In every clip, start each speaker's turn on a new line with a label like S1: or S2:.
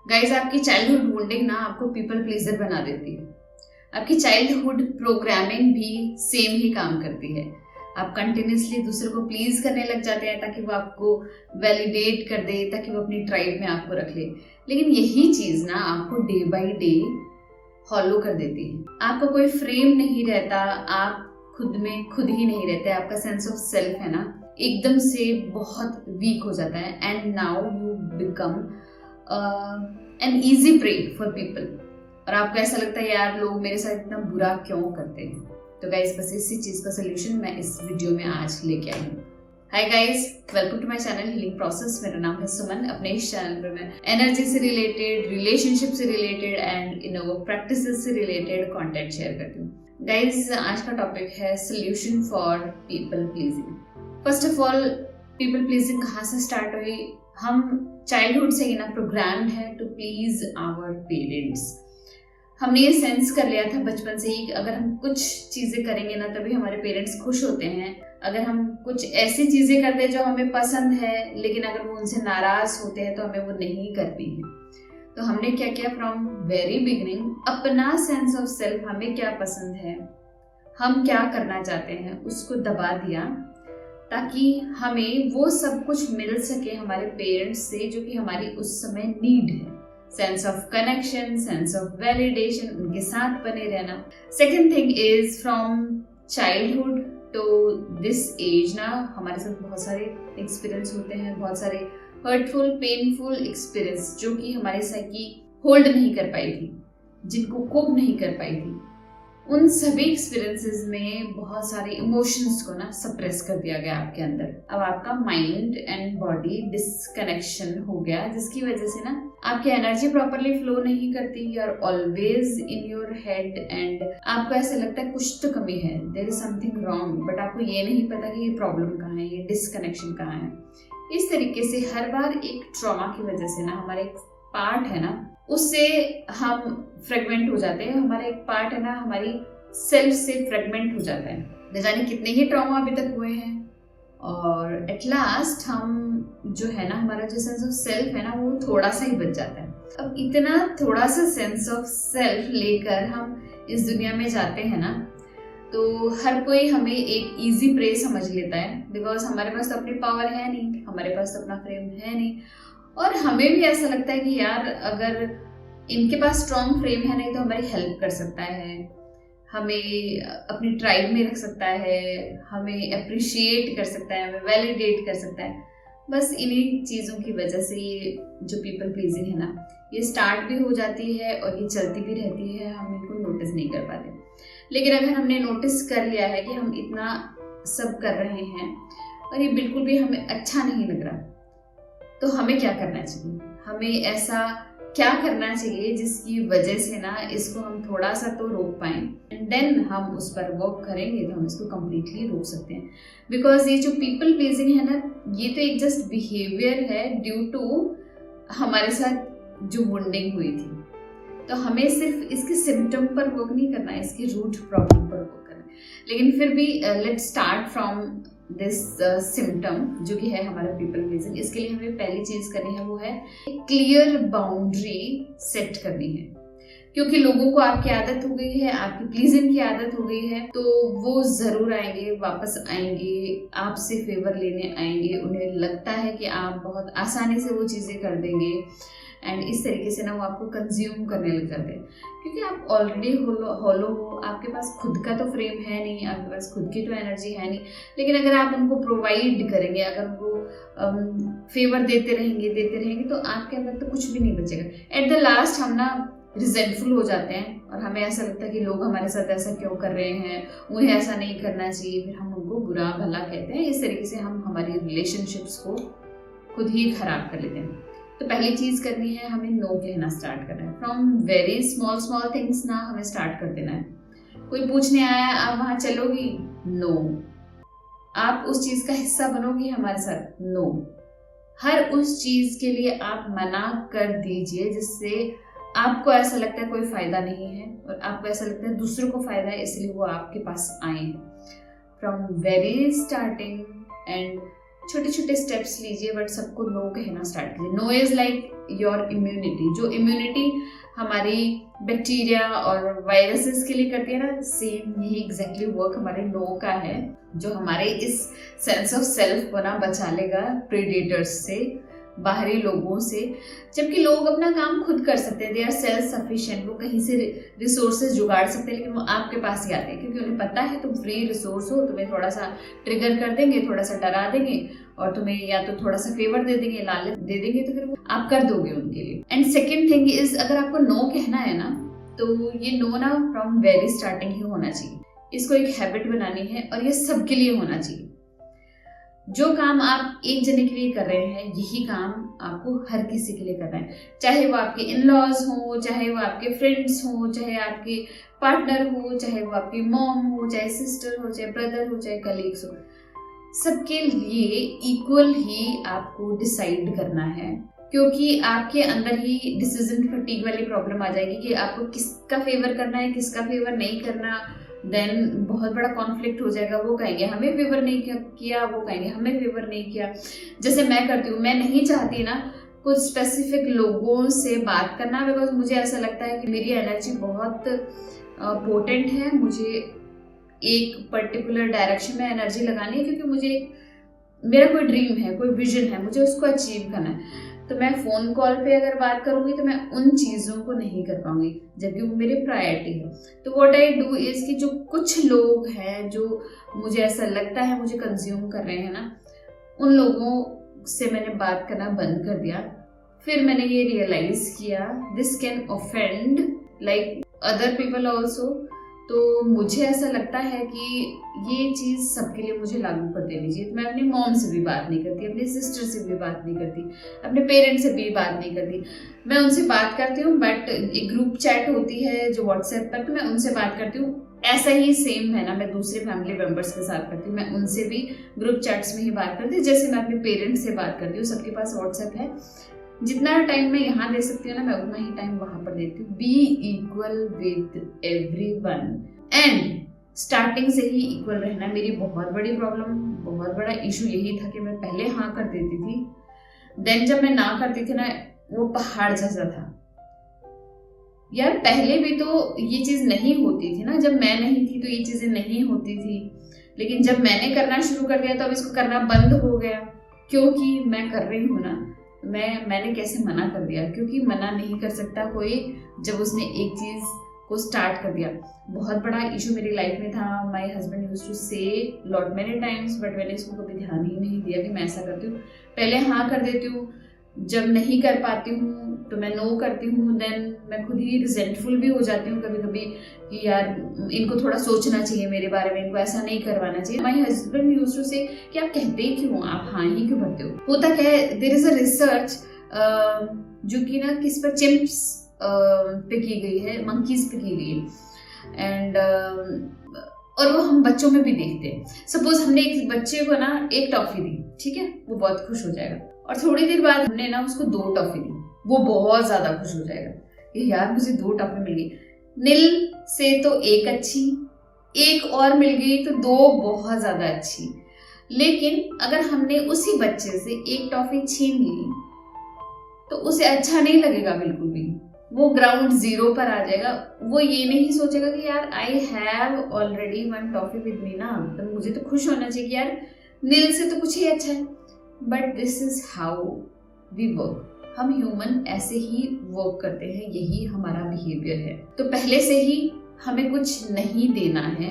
S1: Guys, आपकी childhood winding ना आपको पीपल प्लीजर बना देती है। आपकी चाइल्डहुड प्रोग्रामिंग भी सेम ही काम करती है। आप कंटिन्यूसली दूसरे को प्लीज करने लग जाते हैं ताकि वो आपको वैलिडेट कर दे, ताकि वो अपनी ट्राइब में आपको रख ले। लेकिन यही चीज ना आपको डे बाय डे फॉलो कर देती है। आपका कोई फ्रेम नहीं रहता, आप खुद में खुद ही नहीं रहते। आपका सेंस ऑफ सेल्फ है ना एकदम से बहुत वीक हो जाता है। And now you become an easy prey for people. और आपको ऐसा लगता है यार लोग मेरे साथ इतना बुरा क्यों करते हैं। तो गाइज बस इसी चीज का सोल्यूशन मैं इस वीडियो में आज लेके आई हूँ। Hi guys, welcome to my channel healing process. मेरा नाम है सुमन। अपने इस चैनल पर मैं एनर्जी से रिलेटेड, रिलेशनशिप से रिलेटेड एंड इनोवेटिव प्रैक्टिसेस से रिलेटेड कंटेंट शेयर करती हूँ। गाइज आज का टॉपिक है solution for people pleasing. First of all, people pleasing कहाँ से स्टार्ट हुई? हम चाइल्डहुड से ही ना प्रोग्राम्ड है टू प्लीज आवर पेरेंट्स। हमने ये सेंस कर लिया था बचपन से ही कि अगर हम कुछ चीजें करेंगे ना तभी हमारे पेरेंट्स खुश होते हैं। अगर हम कुछ ऐसी चीजें करते हैं जो हमें पसंद है, लेकिन अगर वो उनसे नाराज होते हैं तो हमें वो नहीं करनी है। तो हमने क्या किया, फ्रॉम वेरी बिगिनिंग अपना सेंस ऑफ सेल्फ, हमें क्या पसंद है, हम क्या करना चाहते हैं, उसको दबा दिया ताकि हमें वो सब कुछ मिल सके हमारे पेरेंट्स से जो कि हमारी उस समय नीड है। Sense of connection, sense of validation, उनके साथ बने रहना। Second thing is from childhood to this age ना हमारे साथ बहुत सारे एक्सपीरियंस होते हैं, बहुत सारे हर्टफुल पेनफुल एक्सपीरियंस जो कि हमारी साइकी होल्ड नहीं कर पाई थी, जिनको कोप नहीं कर पाई थी। उन सभी एक्सपीरियंसेस में बहुत सारे इमोशंस को ना सप्रेस कर दिया गया आपके अंदर। अब आपका माइंड एंड बॉडी डिस्कनेक्शन हो गया, जिसकी वजह से ना आपकी एनर्जी प्रॉपरली फ्लो नहीं करती। You are always in your head and आपको ऐसा लगता है कुछ तो कमी है, there is something wrong, but आपको ये नहीं पता कि ये प्रॉब्लम कहाँ है, ये डिस्कनेक्शन कहाँ है। इस तरीके से हर बार एक ट्रॉमा की वजह से ना हमारे एक पार्ट है ना उससे हम फ्रेगमेंट हो जाते हैं। हमारा एक पार्ट है ना हमारी सेल्फ से फ्रेगमेंट हो जाता है। न जाने कितने ही ट्रॉमा अभी तक हुए हैं और एट लास्ट हम जो है ना हमारा जो सेंस ऑफ सेल्फ है ना वो थोड़ा सा ही बच जाता है। अब इतना थोड़ा सा सेंस ऑफ सेल्फ लेकर हम इस दुनिया में जाते हैं ना तो हर कोई हमें एक इजी प्रे समझ लेता है, बिकॉज हमारे पास तो अपनी पावर है नहीं, हमारे पास तो अपना फ्रेम है नहीं। और हमें भी ऐसा लगता है कि यार अगर इनके पास स्ट्रॉन्ग फ्रेम है नहीं तो हमारी हेल्प कर सकता है, हमें अपनी ट्राइब में रख सकता है, हमें अप्रिशिएट कर सकता है, हमें वैलिडेट कर सकता है। बस इन्हीं चीज़ों की वजह से ये जो पीपल प्लीजिंग है ना ये स्टार्ट भी हो जाती है और ये चलती भी रहती है। हम इनको नोटिस नहीं कर पाते। लेकिन अगर हमने नोटिस कर लिया है कि हम इतना सब कर रहे हैं और ये बिल्कुल भी हमें अच्छा नहीं लग रहा, तो हमें क्या करना चाहिए? हमें ऐसा क्या करना चाहिए जिसकी वजह से ना इसको हम थोड़ा सा तो रोक पाएं एंड देन हम उस पर वर्क करेंगे तो हम इसको कम्प्लीटली रोक सकते हैं। बिकॉज ये जो पीपल प्लीजिंग है ना ये तो एक जस्ट बिहेवियर है ड्यू टू हमारे साथ जो वुंडिंग हुई थी। तो हमें सिर्फ इसके सिम्टम पर वर्क नहीं करना है, इसकी रूट प्रॉब्लम पर वर्क करना है। लेकिन फिर भी let's start from this symptom जो कि है हमारा पीपल प्लीजिंग। इसके लिए हमें पहली चीज करनी है वो है क्लियर बाउंड्री सेट करनी है। क्योंकि लोगों को आपकी आदत हो गई है, आपकी प्लीजिंग की आदत हो गई है, तो वो जरूर आएंगे, वापस आएंगे, आपसे फेवर लेने आएंगे। उन्हें लगता है कि आप बहुत आसानी से वो चीजें कर देंगे एंड इस तरीके से ना वो आपको कंज्यूम करने लग जाते हैं। क्योंकि आप ऑलरेडी हॉलो हो, आपके पास खुद का तो फ्रेम है नहीं, आपके पास खुद की तो एनर्जी है नहीं। लेकिन अगर आप उनको प्रोवाइड करेंगे, अगर उनको फेवर देते रहेंगे तो आपके अंदर तो कुछ भी नहीं बचेगा। एट द लास्ट हम ना रिजेंटफुल हो जाते हैं और हमें ऐसा लगता है कि लोग हमारे साथ ऐसा क्यों कर रहे हैं, उन्हें ऐसा नहीं करना चाहिए। फिर हम उनको बुरा भला कहते हैं। इस तरीके से हम हमारी रिलेशनशिप्स को खुद ही खराब कर लेते हैं। तो पहली चीज करनी है, हमें नो कहना स्टार्ट करना है। फ्रॉम वेरी स्मॉल थिंग्स ना हमें स्टार्ट कर देना है। कोई पूछने आया आप वहां चलोगी? नो। आप उस चीज का हिस्सा बनोगी हमारे साथ? नो। हर उस चीज के लिए आप मना कर दीजिए जिससे आपको ऐसा लगता है कोई फायदा नहीं है और आपको ऐसा लगता है दूसरों को फायदा है, इसलिए वो आपके पास आए हैं। फ्रॉम वेरी स्टार्टिंग एंड छोटे छोटे स्टेप्स लीजिए, बट सबको नो कहना स्टार्ट कीजिए। No is like your immunity. जो इम्यूनिटी हमारी बैक्टीरिया और वायरसेस के लिए करती है ना, सेम यही एग्जैक्टली वर्क हमारे नो का है, जो हमारे इस सेंस ऑफ सेल्फ को ना बचा लेगा प्रेडेटर्स से, बाहरी लोगों से। जबकि लोग अपना काम खुद कर सकते हैं, दे आर सेल्फ सफिशिएंट, वो कहीं से रिसोर्सेज जुगाड़ सकते हैं, लेकिन वो आपके पास ही आते हैं क्योंकि उन्हें पता है तुम फ्री रिसोर्स हो, तुम्हें थोड़ा सा ट्रिगर कर देंगे, थोड़ा सा डरा देंगे और तुम्हें या तो थोड़ा सा फेवर दे देंगे, लालच दे देंगे, तो फिर वो आप कर दोगे उनके लिए। एंड सेकेंड थिंग इज, अगर आपको नो कहना है ना, तो ये नो ना फ्रॉम वेरी स्टार्टिंग ही होना चाहिए। इसको एक हैबिट बनानी है और ये सबके लिए होना चाहिए। जो काम आप एक जने के लिए कर रहे हैं, यही काम आपको हर किसी के लिए करना है, चाहे वो आपके इन लॉज हो, चाहे वो आपके फ्रेंड्स हो, चाहे आपके पार्टनर हो, चाहे वो आपकी मॉम हो, चाहे सिस्टर हो, चाहे ब्रदर हो, चाहे कलीग्स हो। सबके लिए इक्वल ही आपको डिसाइड करना है, क्योंकि आपके अंदर ही डिसीजन फटीग वाली प्रॉब्लम आ जाएगी कि आपको किसका फेवर करना है, किसका फेवर नहीं करना। देन बहुत बड़ा कॉन्फ्लिक्ट हो जाएगा। वो कहेंगे हमें फेवर नहीं किया, वो कहेंगे हमें फेवर नहीं किया। जैसे मैं करती हूँ, मैं नहीं चाहती ना कुछ स्पेसिफिक लोगों से बात करना, बिकॉज मुझे ऐसा लगता है कि मेरी एनर्जी बहुत पोटेंट है, मुझे एक पर्टिकुलर डायरेक्शन में एनर्जी लगानी है, क्योंकि मुझे मेरा कोई ड्रीम है, कोई विजन है, मुझे उसको अचीव करना है। तो मैं फ़ोन कॉल पे अगर बात करूँगी तो मैं उन चीज़ों को नहीं कर पाऊँगी, जबकि वो मेरी प्रायोरिटी है। तो व्हाट आई डू इज़ कि जो कुछ लोग हैं जो मुझे ऐसा लगता है मुझे कंज्यूम कर रहे हैं ना, उन लोगों से मैंने बात करना बंद कर दिया। फिर मैंने ये रियलाइज़ किया this can offend like other people also. तो मुझे ऐसा लगता है कि ये चीज़ सबके लिए मुझे लागू कर देनी चाहिए। तो मैं अपनी मॉम से भी बात नहीं करती, अपनी सिस्टर से भी बात नहीं करती, अपने पेरेंट्स से भी बात नहीं करती। मैं उनसे बात करती हूँ, बट एक ग्रुप चैट होती है जो व्हाट्सएप पर, तो मैं उनसे बात करती हूँ। ऐसा ही सेम है ना, मैं दूसरे फैमिली मेम्बर्स के साथ करती हूँ, मैं उनसे भी ग्रुप चैट्स में ही बात करती हूँ, जैसे मैं अपने पेरेंट्स से बात करती हूँ। सबके पास व्हाट्सएप है, जितना टाइम मैं यहाँ दे सकती हूँ ना, मैं उतना ही टाइम वहाँ पर देती हूँ। Be equal with everyone, and starting से ही इक्वल रहना। मेरी बहुत बड़ी प्रॉब्लम, बहुत बड़ा इशू यही था कि मैं पहले हाँ कर देती थी, देन जब मैं ना करती थी ना, वो पहाड़ जैसा था। यार पहले भी तो ये चीज़ नहीं होती थी ना, जब मैं नहीं थी तो ये चीज़ें नहीं होती थी, लेकिन जब मैंने करना शुरू कर दिया तो अब इसको करना बंद हो गया, क्योंकि मैं कर रही हूँ ना। मैंने कैसे मना कर दिया, क्योंकि मना नहीं कर सकता कोई जब उसने एक चीज़ को स्टार्ट कर दिया। बहुत बड़ा इशू मेरी लाइफ में था। माय हस्बैंड यूज्ड टू से लॉट मेनी टाइम्स, बट मैंने इसको कभी ध्यान ही नहीं दिया कि मैं ऐसा करती हूँ। पहले हाँ कर देती हूँ, जब नहीं कर पाती हूँ तो मैं नो करती हूँ, देन मैं खुद ही रिजेंटफुल भी हो जाती हूँ कभी कभी कि यार इनको थोड़ा सोचना चाहिए मेरे बारे में, इनको ऐसा नहीं करवाना चाहिए। माय हस्बैंड यूज्ड टू से कि आप कहते ही क्यों, आप हाँ ही क्यों भरते हो। होता क्या है, देयर इज अ रिसर्च जो कि ना किस पर, चिम्प्स पे की गई है, मंकीज पे की गई है, एंड और वो हम बच्चों में भी देखते हैं। सपोज हमने एक बच्चे को ना एक टॉफी दी, ठीक है, वो बहुत खुश हो जाएगा, और थोड़ी देर बाद हमने ना उसको 2 टॉफी दी, वो बहुत ज्यादा खुश हो जाएगा कि यार मुझे 2 टॉफी मिल गई। नील से तो 1 अच्छी, 1 और मिल गई तो 2 बहुत ज्यादा अच्छी। लेकिन अगर हमने उसी बच्चे से 1 टॉफी छीन ली तो उसे अच्छा नहीं लगेगा बिल्कुल भी, वो ग्राउंड 0 पर आ जाएगा। वो ये नहीं सोचेगा कि यार I have already 1 toffee with me ना, तो मुझे तो खुश होना चाहिए कि यार नील से तो कुछ ही अच्छा है। But this is how we work. हम ह्यूमन ऐसे ही वर्क करते हैं, यही हमारा बिहेवियर है। तो पहले से ही हमें कुछ नहीं देना है।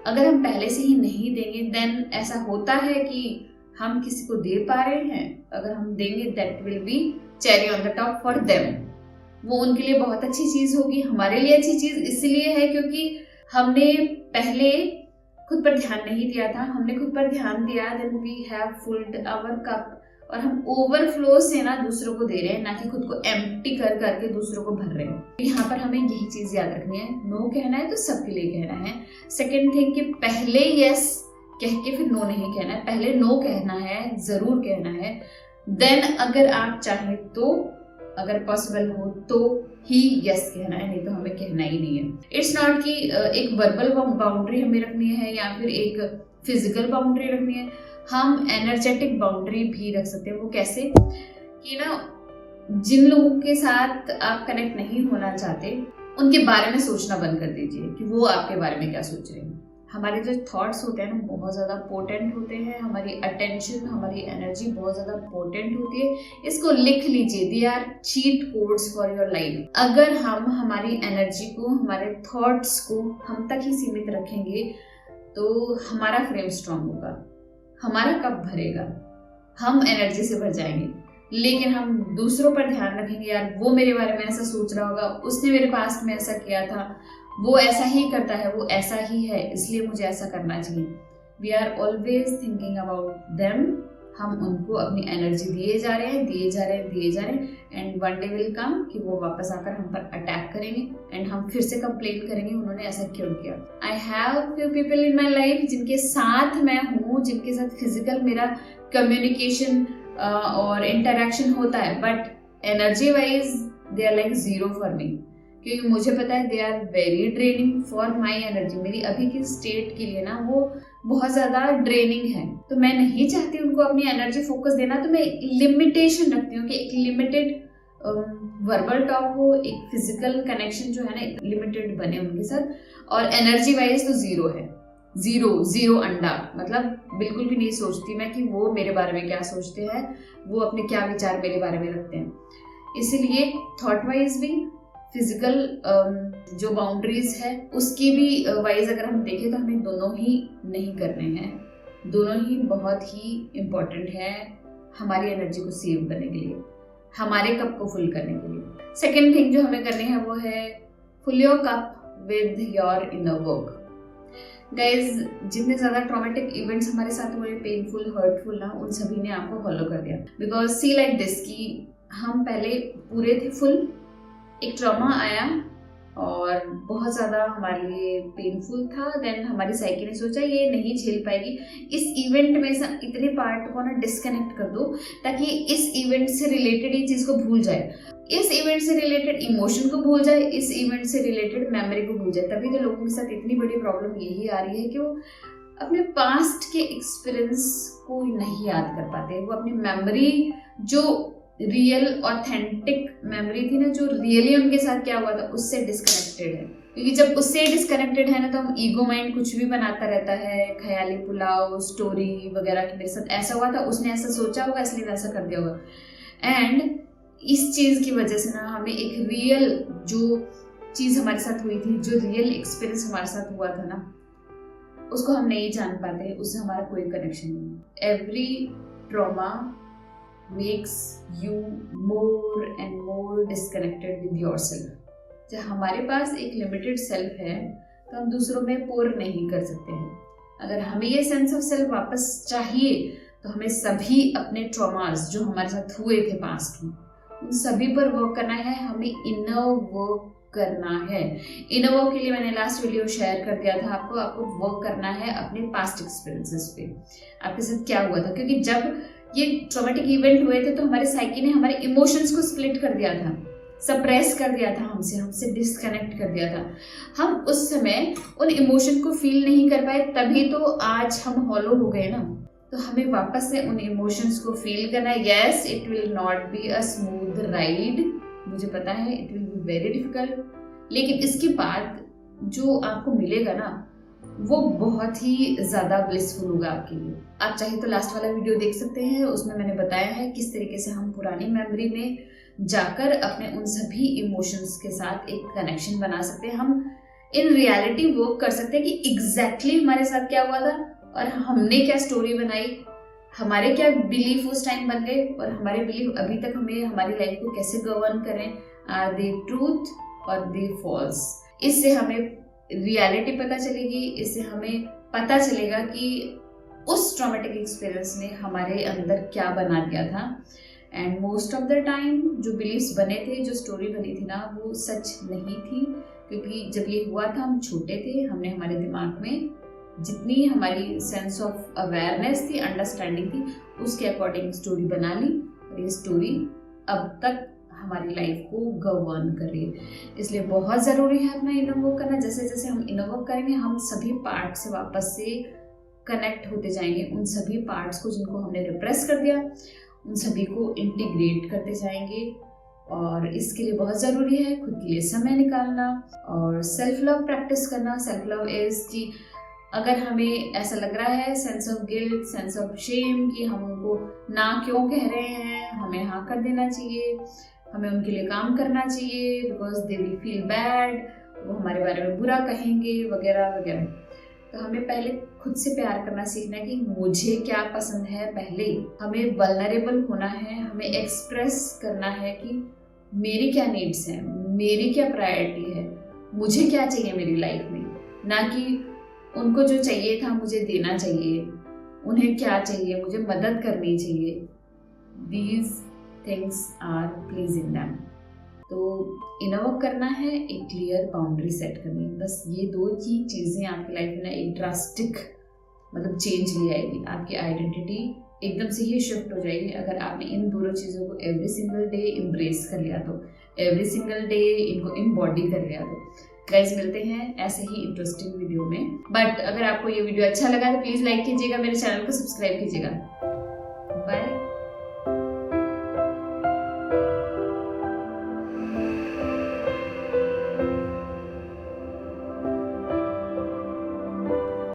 S1: अगर हम पहले से ही नहीं देंगे, देन ऐसा होता है कि हम किसी को दे पा रहे हैं, अगर हम देंगे that will be cherry on the top for them. वो उनके लिए बहुत अच्छी चीज होगी, हमारे लिए अच्छी चीज इसलिए है क्योंकि हमने पहले खुद पर ध्यान नहीं दिया था। हमने खुद पर ध्यान दिया, then we have filled our cup, और हम ओवरफ्लो से ना दूसरों को दे रहे हैं, ना कि खुद को एम्प्टी कर करके दूसरों को भर रहे हैं। यहाँ पर हमें यही चीज याद रखनी है, नो कहना है तो सबके लिए कहना है। सेकेंड थिंग कि पहले यस कह के फिर नो नहीं कहना है, पहले नो कहना है, जरूर कहना है। देन अगर आप चाहें तो, अगर पॉसिबल हो तो ही यस कहना है, नहीं तो हमें कहना ही नहीं है। इट्स नॉट कि एक वर्बल बाउंड्री हमें रखनी है या फिर एक फिजिकल बाउंड्री रखनी है। हम एनर्जेटिक बाउंड्री भी रख सकते हैं। वो कैसे कि ना, जिन लोगों के साथ आप कनेक्ट नहीं होना चाहते उनके बारे में सोचना बंद कर दीजिए कि वो आपके बारे में क्या सोच रहे हैं। हमारे जो थॉट्स होते हैं ना बहुत ज़्यादा पोटेंट होते हैं, हमारी अटेंशन, हमारी एनर्जी बहुत ज़्यादा पोटेंट होती है। इसको लिख लीजिए, they are cheat codes for your life. अगर हम हमारी एनर्जी को, हमारे थॉट्स को हम तक ही सीमित रखेंगे तो हमारा फ्रेम स्ट्रांग होगा, हमारा कप भरेगा, हम एनर्जी से भर जाएंगे। लेकिन हम दूसरों पर ध्यान रखेंगे, यार वो मेरे बारे में ऐसा सोच रहा होगा, उसने मेरे पास्ट में ऐसा किया था, वो ऐसा ही करता है, वो ऐसा ही है, इसलिए मुझे ऐसा करना चाहिए। We are always thinking about them. हम उनको अपनी एनर्जी दिए जा रहे हैं and one day will come कि वो वापस आकर हम पर अटैक करेंगे एंड हम फिर से कंप्लेन करेंगे उन्होंने ऐसा क्यों किया। I have few people in my life जिनके साथ मैं हूँ, जिनके साथ फिजिकल मेरा कम्युनिकेशन और इंटरेक्शन होता है, but energy wise they are like zero for me, क्योंकि मुझे पता है they are very draining for my energy. मेरी अभी की स्टेट के लिए ना वो बहुत ज़्यादा ड्रेनिंग है, तो मैं नहीं चाहती उनको अपनी एनर्जी फोकस देना। तो मैं लिमिटेशन रखती हूँ कि एक लिमिटेड वर्बल टॉक हो, एक फिजिकल कनेक्शन जो है ना लिमिटेड बने उनके साथ, और एनर्जी वाइज तो जीरो है, जीरो अंडा। मतलब बिल्कुल भी नहीं सोचती मैं कि वो मेरे बारे में क्या सोचते हैं, वो अपने क्या विचार मेरे बारे में रखते हैं। इसीलिए थॉट वाइज भी, फिजिकल जो बाउंड्रीज है उसकी भी वाइज अगर हम देखें तो हमें दोनों ही नहीं करने हैं। दोनों ही बहुत ही इम्पोर्टेंट है हमारी एनर्जी को सेव करने के लिए, हमारे कप को फुल करने के लिए। सेकेंड थिंग जो हमें करनी है वो है full your cup with your inner work. Guys, जितने ज़्यादा ट्रॉमेटिक इवेंट्स हमारे साथ हुए, पेनफुल, हर्टफुल ना, उन सभी ने आपको फॉलो कर दिया। बिकॉज सी लाइक दिस कि हम पहले पूरे थे फुल, एक ट्रॉमा आया और बहुत ज़्यादा हमारे लिए पेनफुल था। देन हमारी साइकी ने सोचा ये नहीं झेल पाएगी, इस इवेंट में से इतने पार्ट को ना डिस्कनेक्ट कर दो ताकि इस इवेंट से रिलेटेड ये चीज़ को भूल जाए, इस इवेंट से रिलेटेड इमोशन को भूल जाए, इस इवेंट से रिलेटेड मेमोरी को भूल जाए। तभी तो लोगों के साथ इतनी बड़ी प्रॉब्लम यही आ रही है कि वो अपने पास्ट के एक्सपीरियंस को नहीं याद कर पाते। वो अपनी मेमोरी, जो रियल ऑथेंटिक मेमोरी थी ना, जो रियली उनके साथ क्या हुआ था, उससे डिस्कनेक्टेड है। क्योंकि जब उससे डिस्कनेक्टेड है ना तो हम ईगो माइंड कुछ भी बनाता रहता है, ख्याली पुलाव, स्टोरी वगैरह कि मेरे साथ ऐसा हुआ था, उसने ऐसा सोचा होगा इसलिए वैसा कर दिया होगा। एंड इस चीज़ की वजह से ना हमें एक रियल जो चीज़ हमारे साथ हुई थी, जो रियल एक्सपीरियंस हमारे साथ हुआ था ना, उसको हम नहीं जान पाते, उससे हमारा कोई कनेक्शन नहीं। Every trauma makes you more and more disconnected with yourself. जब हमारे पास एक लिमिटेड सेल्फ है तो हम दूसरों में पोर नहीं कर सकते हैं। अगर हमें ये सेंस ऑफ सेल्फ वापस चाहिए तो हमें सभी अपने ट्रॉमास जो हमारे साथ हुए थे पास्ट में, उन सभी पर वर्क करना है। हमें इनर वर्क करना है। इनर वर्क के लिए मैंने लास्ट वीडियो शेयर कर दिया था आपको वर्क करना है अपने पास्ट एक्सपीरियंसेस पे, आपके साथ क्या हुआ था। क्योंकि जब ये ट्रॉमेटिक इवेंट हुए थे तो हमारे साइकी ने हमारे इमोशंस को स्प्लिट कर दिया था, सप्रेस कर दिया था, हमसे डिस्कनेक्ट कर दिया था। हम उस समय उन इमोशन को फील नहीं कर पाए, तभी तो आज हम हॉलो हो गए ना। तो हमें वापस से उन इमोशंस को फील करना है। Yes, it will not be a smooth ride, मुझे पता है it will be very difficult, लेकिन इसके बाद जो आपको मिलेगा ना वो बहुत ही ज़्यादा ब्लिसफुल होगा आपके लिए। आप चाहे तो लास्ट वाला वीडियो देख सकते हैं, उसमें मैंने बताया है किस तरीके से हम पुरानी मेमोरी में जाकर अपने उन सभी इमोशंस के साथ एक कनेक्शन बना सकते हैं। हम इन रियलिटी वर्क कर सकते हैं कि एग्जैक्टली हमारे साथ क्या हुआ था और हमने क्या स्टोरी बनाई, हमारे क्या बिलीफ उस टाइम बन गए और हमारे बिलीफ अभी तक हमें हमारी लाइफ को कैसे गवर्न करें, आर दे ट्रूथ और दे फॉल्स। इससे हमें रियलिटी पता चलेगी, इससे हमें पता चलेगा कि उस ट्रॉमेटिक एक्सपीरियंस ने हमारे अंदर क्या बना दिया था। And most of the time जो बिलीव्स बने थे, जो स्टोरी बनी थी ना, वो सच नहीं थी। क्योंकि जब ये हुआ था हम छोटे थे, हमने हमारे दिमाग में जितनी हमारी सेंस ऑफ अवेयरनेस थी, अंडरस्टैंडिंग थी, उसके अकॉर्डिंग स्टोरी बना ली और ये स्टोरी अब तक हमारी लाइफ को गवर्न कर रही है। इसलिए बहुत ज़रूरी है अपना इनर वर्क करना। जैसे जैसे हम इनर वर्क करेंगे हम सभी पार्ट से वापस से कनेक्ट होते जाएंगे उन सभी पार्ट्स को जिनको हमने रिप्रेस कर दिया, उन सभी को इंटीग्रेट करते जाएंगे। और इसके लिए बहुत ज़रूरी है खुद के लिए समय निकालना और सेल्फ लव प्रैक्टिस करना। सेल्फ लव इज़ कि अगर हमें ऐसा लग रहा है sense of guilt, sense of shame कि हम उनको ना क्यों कह रहे हैं, हमें हाँ कर देना चाहिए, हमें उनके लिए काम करना चाहिए because they will feel bad, वो हमारे बारे में बुरा कहेंगे वगैरह वगैरह। तो हमें पहले खुद से प्यार करना सीखना है कि मुझे क्या पसंद है। पहले हमें वल्नरेबल होना है, हमें एक्सप्रेस करना है कि मेरी क्या नीड्स हैं, मेरी क्या प्रायोरिटी है, मुझे क्या चाहिए मेरी लाइफ में, ना कि उनको जो चाहिए था मुझे देना चाहिए, उन्हें क्या चाहिए मुझे मदद करनी चाहिए। These things are pleasing them. तो इनर वर्क करना है, एक क्लियर बाउंड्री सेट करनी है। बस ये 2 ही चीज़ें आपकी लाइफ में ना एक ड्रास्टिक मतलब चेंज ले आएगी। आपकी आइडेंटिटी एकदम से ही शिफ्ट हो जाएगी अगर आपने इन दोनों चीज़ों को एवरी सिंगल डे एम्ब्रेस कर लिया, तो एवरी सिंगल डे इनको इम्बॉडी कर लिया। तो गाइज मिलते हैं ऐसे ही इंटरेस्टिंग वीडियो में। बट अगर आपको ये वीडियो अच्छा लगा तो प्लीज़ लाइक कीजिएगा, मेरे चैनल को सब्सक्राइब कीजिएगा।